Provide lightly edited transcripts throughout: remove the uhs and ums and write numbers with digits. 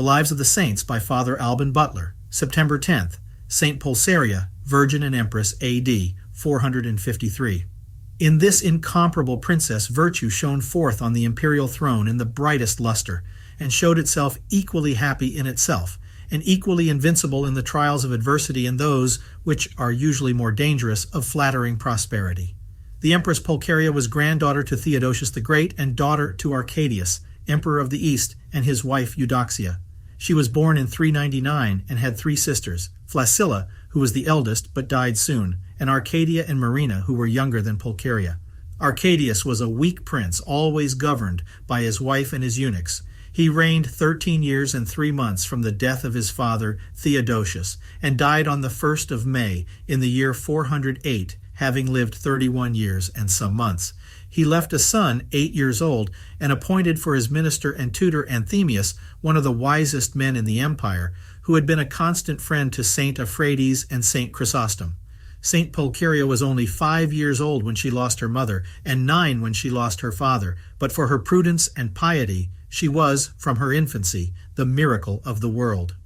Lives of the Saints by Father Alban Butler, September 10th, Saint Pulcheria, Virgin and Empress A.D. 453. In this incomparable princess virtue shone forth on the imperial throne in the brightest luster, and showed itself equally happy in itself, and equally invincible in the trials of adversity and those, which are usually more dangerous, of flattering prosperity. The Empress Pulcaria was granddaughter to Theodosius the Great and daughter to Arcadius, Emperor of the East, and his wife Eudoxia. She was born in 399 and had 3 sisters, Flacilla, who was the eldest but died soon, and Arcadia and Marina, who were younger than Pulcaria. Arcadius was a weak prince, always governed by his wife and his eunuchs. He reigned 13 years and 3 months from the death of his father Theodosius, and died on the 1st of May in the year 408, having lived 31 years and some months. He left a son 8 years old, and appointed for his minister and tutor Anthemius, one of the wisest men in the empire, who had been a constant friend to Saint Euphrates and Saint Chrysostom. Saint Pulcheria was only 5 years old when she lost her mother, and 9 when she lost her father, but for her prudence and piety, she was, from her infancy, the miracle of the world.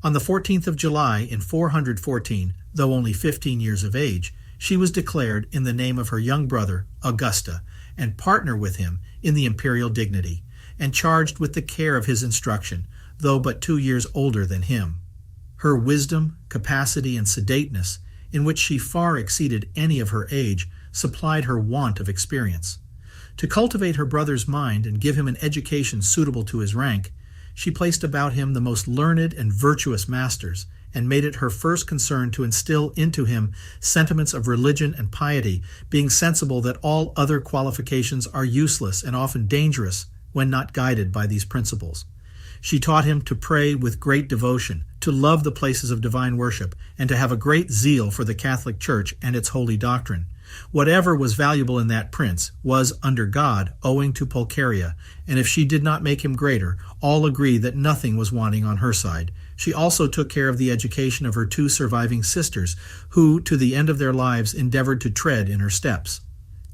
On the 14th of July in 414, though only 15 years of age, she was declared in the name of her young brother, Augusta, and partner with him in the imperial dignity, and charged with the care of his instruction, though but 2 years older than him. Her wisdom, capacity, and sedateness, in which she far exceeded any of her age, supplied her want of experience. To cultivate her brother's mind and give him an education suitable to his rank, she placed about him the most learned and virtuous masters, and made it her first concern to instill into him sentiments of religion and piety, being sensible that all other qualifications are useless and often dangerous when not guided by these principles. She taught him to pray with great devotion, to love the places of divine worship, and to have a great zeal for the Catholic Church and its holy doctrine. Whatever was valuable in that prince was, under God, owing to Pulcaria, and if she did not make him greater, all agree that nothing was wanting on her side. She also took care of the education of her 2 surviving sisters, who, to the end of their lives, endeavored to tread in her steps.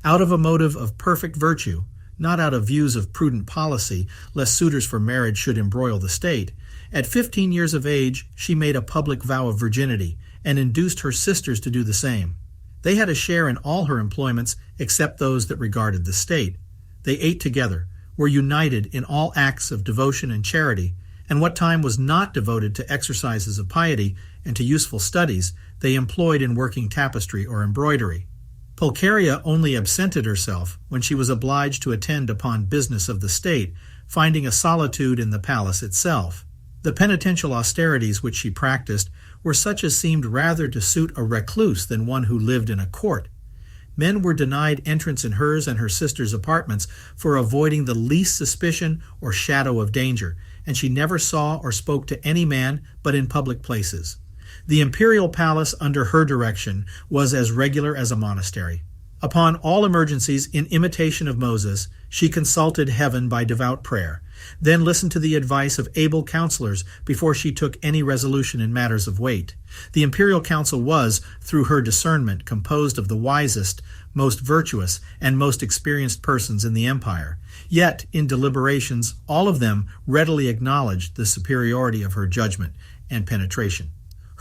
Out of a motive of perfect virtue, not out of views of prudent policy, lest suitors for marriage should embroil the state, at 15 years of age she made a public vow of virginity, and induced her sisters to do the same. They had a share in all her employments except those that regarded the state. They ate together, were united in all acts of devotion and charity, and what time was not devoted to exercises of piety and to useful studies, they employed in working tapestry or embroidery. Pulcaria only absented herself when she was obliged to attend upon business of the state, finding a solitude in the palace itself. The penitential austerities which she practiced were such as seemed rather to suit a recluse than one who lived in a court. Men were denied entrance in hers and her sisters' apartments for avoiding the least suspicion or shadow of danger, and she never saw or spoke to any man but in public places. The imperial palace under her direction was as regular as a monastery. Upon all emergencies, in imitation of Moses, she consulted heaven by devout prayer, then listened to the advice of able counselors before she took any resolution in matters of weight. The imperial council was, through her discernment, composed of the wisest, most virtuous, and most experienced persons in the empire. Yet, in deliberations, all of them readily acknowledged the superiority of her judgment and penetration.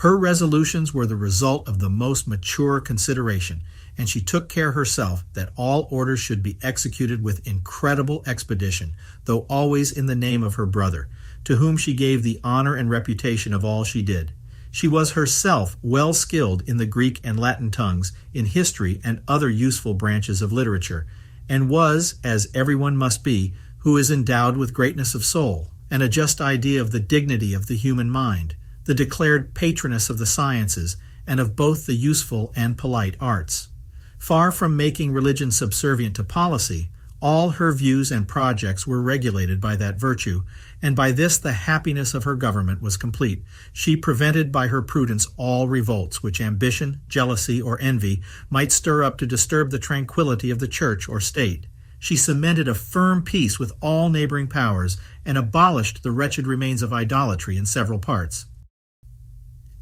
Her resolutions were the result of the most mature consideration, and she took care herself that all orders should be executed with incredible expedition, though always in the name of her brother, to whom she gave the honor and reputation of all she did. She was herself well skilled in the Greek and Latin tongues, in history and other useful branches of literature, and was, as everyone must be, who is endowed with greatness of soul, and a just idea of the dignity of the human mind, the declared patroness of the sciences, and of both the useful and polite arts. Far from making religion subservient to policy, all her views and projects were regulated by that virtue, and by this the happiness of her government was complete. She prevented by her prudence all revolts which ambition, jealousy, or envy might stir up to disturb the tranquillity of the church or state. She cemented a firm peace with all neighboring powers, and abolished the wretched remains of idolatry in several parts.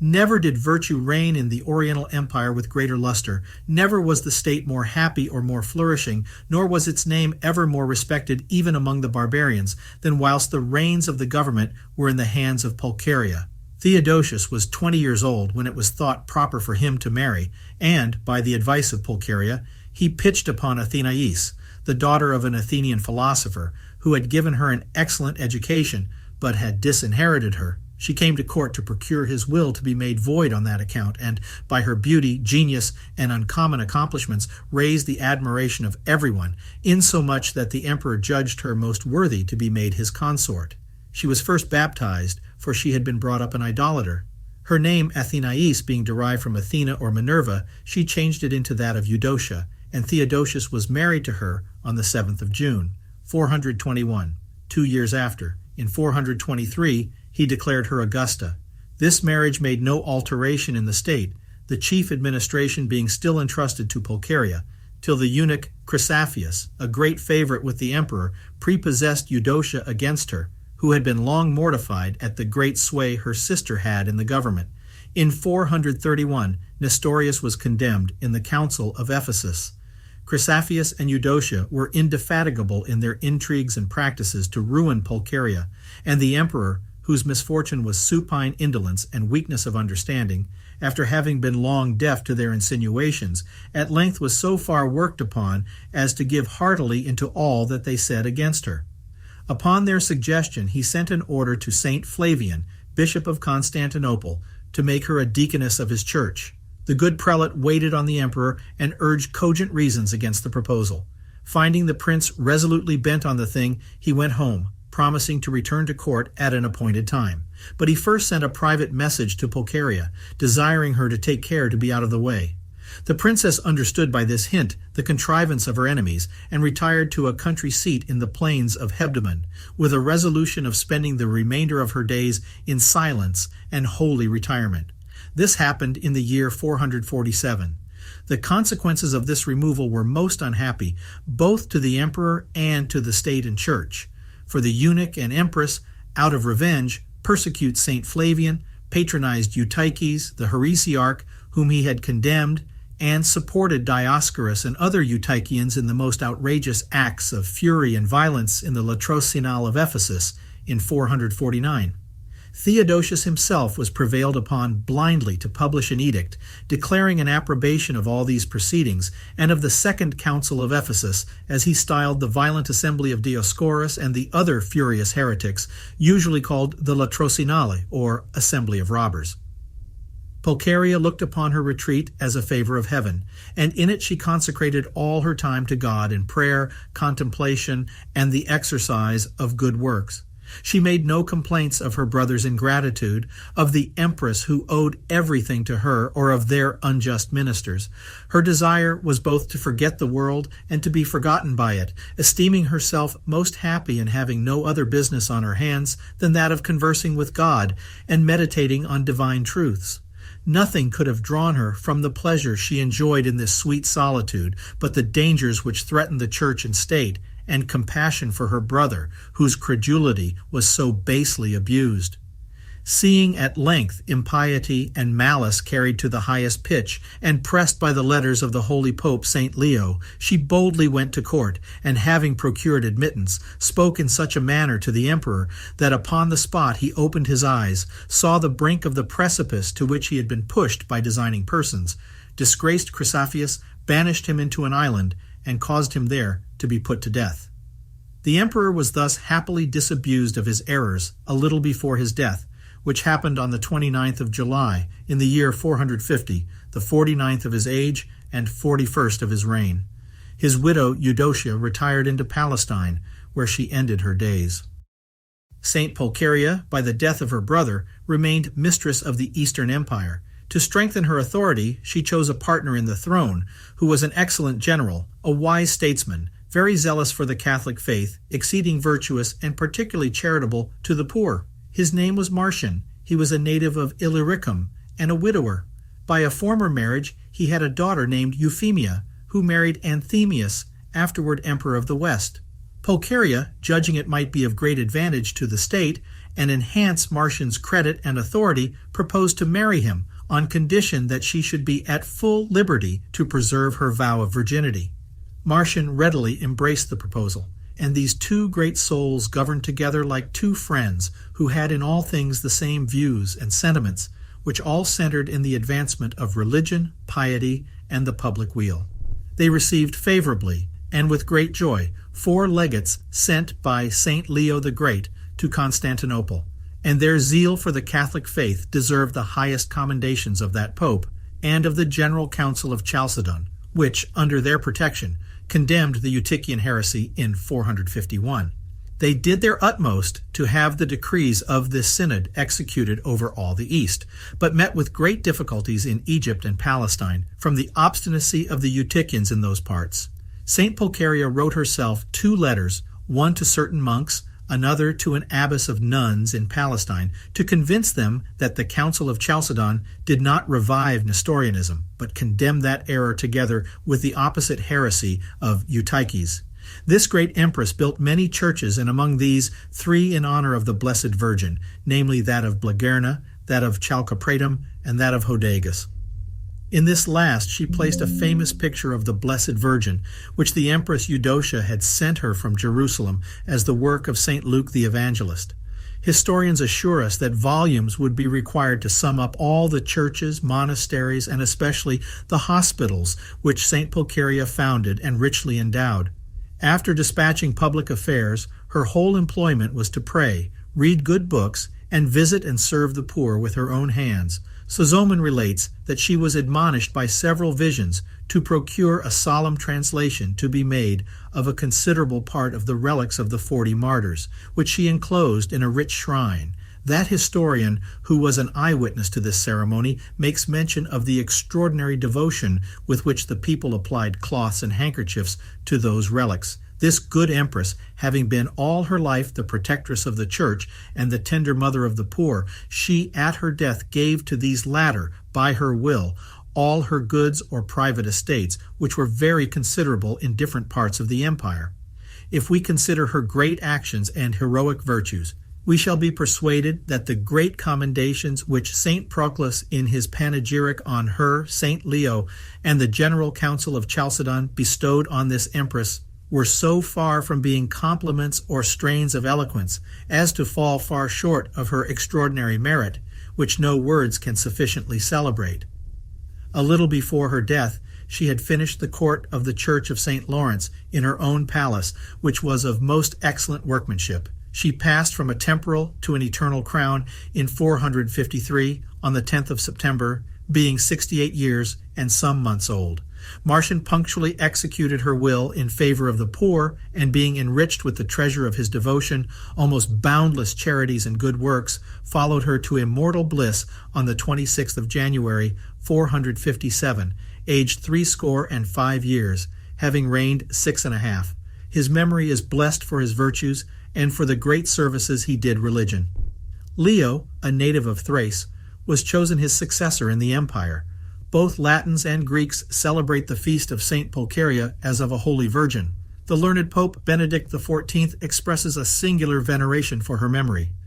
Never did virtue reign in the Oriental Empire with greater luster, never was the state more happy or more flourishing, nor was its name ever more respected even among the barbarians, than whilst the reins of the government were in the hands of Pulcaria. Theodosius was 20 years old when it was thought proper for him to marry, and, by the advice of Pulcaria, he pitched upon Athenais, the daughter of an Athenian philosopher, who had given her an excellent education, but had disinherited her. She came to court to procure his will to be made void on that account, and, by her beauty, genius, and uncommon accomplishments, raised the admiration of everyone, insomuch that the emperor judged her most worthy to be made his consort. She was first baptized, for she had been brought up an idolater. Her name, Athenais, being derived from Athena or Minerva, she changed it into that of Eudoxia, and Theodosius was married to her on the 7th of June, 421, 2 years after. In 423, he declared her Augusta. This marriage made no alteration in the state, the chief administration being still entrusted to Pulcaria, till the eunuch Chrysaphius, a great favorite with the emperor, prepossessed Eudoxia against her, who had been long mortified at the great sway her sister had in the government. In 431, Nestorius was condemned in the Council of Ephesus. Chrysaphius and Eudoxia were indefatigable in their intrigues and practices to ruin Pulcaria, and the emperor, whose misfortune was supine indolence and weakness of understanding, after having been long deaf to their insinuations, at length was so far worked upon as to give heartily into all that they said against her. Upon their suggestion he sent an order to Saint Flavian, Bishop of Constantinople, to make her a deaconess of his church. The good prelate waited on the emperor and urged cogent reasons against the proposal. Finding the prince resolutely bent on the thing, he went home, promising to return to court at an appointed time. But he first sent a private message to Pulcaria, desiring her to take care to be out of the way. The princess understood by this hint the contrivance of her enemies, and retired to a country seat in the plains of Hebdomon, with a resolution of spending the remainder of her days in silence and holy retirement. This happened in the year 447. The consequences of this removal were most unhappy, both to the emperor and to the state and church. For the eunuch and empress, out of revenge, persecute Saint Flavian, patronized Eutyches, the heresiarch, whom he had condemned, and supported Dioscorus and other Eutychians in the most outrageous acts of fury and violence in the Latrocinal of Ephesus in 449. Theodosius himself was prevailed upon blindly to publish an edict, declaring an approbation of all these proceedings, and of the Second Council of Ephesus, as he styled the violent assembly of Dioscorus and the other furious heretics, usually called the Latrocinale, or Assembly of Robbers. Pulcaria looked upon her retreat as a favor of heaven, and in it she consecrated all her time to God in prayer, contemplation, and the exercise of good works. She made no complaints of her brother's ingratitude, of the Empress who owed everything to her, or of their unjust ministers. Her desire was both to forget the world and to be forgotten by it, esteeming herself most happy in having no other business on her hands than that of conversing with God and meditating on divine truths. Nothing could have drawn her from the pleasure she enjoyed in this sweet solitude but the dangers which threatened the church and state, and compassion for her brother, whose credulity was so basely abused. Seeing at length impiety and malice carried to the highest pitch, and pressed by the letters of the holy Pope St. Leo, she boldly went to court, and having procured admittance, spoke in such a manner to the emperor that upon the spot he opened his eyes, saw the brink of the precipice to which he had been pushed by designing persons, disgraced Chrysaphius, banished him into an island, and caused him there to be put to death. The emperor was thus happily disabused of his errors a little before his death, which happened on the 29th of July in the year 450, the 49th of his age and 41st of his reign. His widow Eudoxia retired into Palestine, where she ended her days. Saint Pulcheria, by the death of her brother, remained mistress of the Eastern Empire. To strengthen her authority, she chose a partner in the throne, who was an excellent general, a wise statesman, very zealous for the Catholic faith, exceeding virtuous, and particularly charitable to the poor. His name was Marcian. He was a native of Illyricum, and a widower. By a former marriage, he had a daughter named Euphemia, who married Anthemius, afterward Emperor of the West. Pulcaria, judging it might be of great advantage to the state, and enhance Marcian's credit and authority, proposed to marry him on condition that she should be at full liberty to preserve her vow of virginity. Marcian readily embraced the proposal, and these two great souls governed together like two friends who had in all things the same views and sentiments, which all centered in the advancement of religion, piety, and the public weal. They received favorably, and with great joy, 4 legates sent by Saint Leo the Great to Constantinople, and their zeal for the Catholic faith deserved the highest commendations of that pope and of the General Council of Chalcedon, which, under their protection, condemned the Eutychian heresy in 451. They did their utmost to have the decrees of this synod executed over all the East, but met with great difficulties in Egypt and Palestine from the obstinacy of the Eutychians in those parts. Saint Pulcheria wrote herself 2 letters, one to certain monks, another to an abbess of nuns in Palestine, to convince them that the Council of Chalcedon did not revive Nestorianism, but condemned that error together with the opposite heresy of Eutyches. This great empress built many churches, and among these 3 in honor of the Blessed Virgin, namely that of Blagerna, that of Chalcopratum, and that of Hodagus. In this last she placed a famous picture of the Blessed Virgin, which the Empress Eudoxia had sent her from Jerusalem as the work of St. Luke the Evangelist. Historians assure us that volumes would be required to sum up all the churches, monasteries, and especially the hospitals which St. Pulcheria founded and richly endowed. After dispatching public affairs, her whole employment was to pray, read good books, and visit and serve the poor with her own hands. Sozomen relates that she was admonished by several visions to procure a solemn translation to be made of a considerable part of the relics of the 40 martyrs, which she enclosed in a rich shrine. That historian, who was an eyewitness to this ceremony, makes mention of the extraordinary devotion with which the people applied cloths and handkerchiefs to those relics. This good empress, having been all her life the protectress of the church and the tender mother of the poor, she at her death gave to these latter, by her will, all her goods or private estates, which were very considerable in different parts of the empire. If we consider her great actions and heroic virtues, we shall be persuaded that the great commendations which St. Proclus in his panegyric on her, St. Leo, and the General Council of Chalcedon bestowed on this empress were so far from being compliments or strains of eloquence as to fall far short of her extraordinary merit, which no words can sufficiently celebrate. A little before her death, she had finished the court of the Church of St. Lawrence in her own palace, which was of most excellent workmanship. She passed from a temporal to an eternal crown in 453 on the 10th of September, being 68 years and some months old. Marcian punctually executed her will in favor of the poor, and being enriched with the treasure of his devotion, almost boundless charities and good works, followed her to immortal bliss on the 26th of January, 457, aged 65 years, having reigned 6.5. His memory is blessed for his virtues and for the great services he did religion. Leo, a native of Thrace, was chosen his successor in the empire. Both Latins and Greeks celebrate the feast of Saint Pulcheria as of a holy virgin. The learned Pope Benedict XIV expresses a singular veneration for her memory.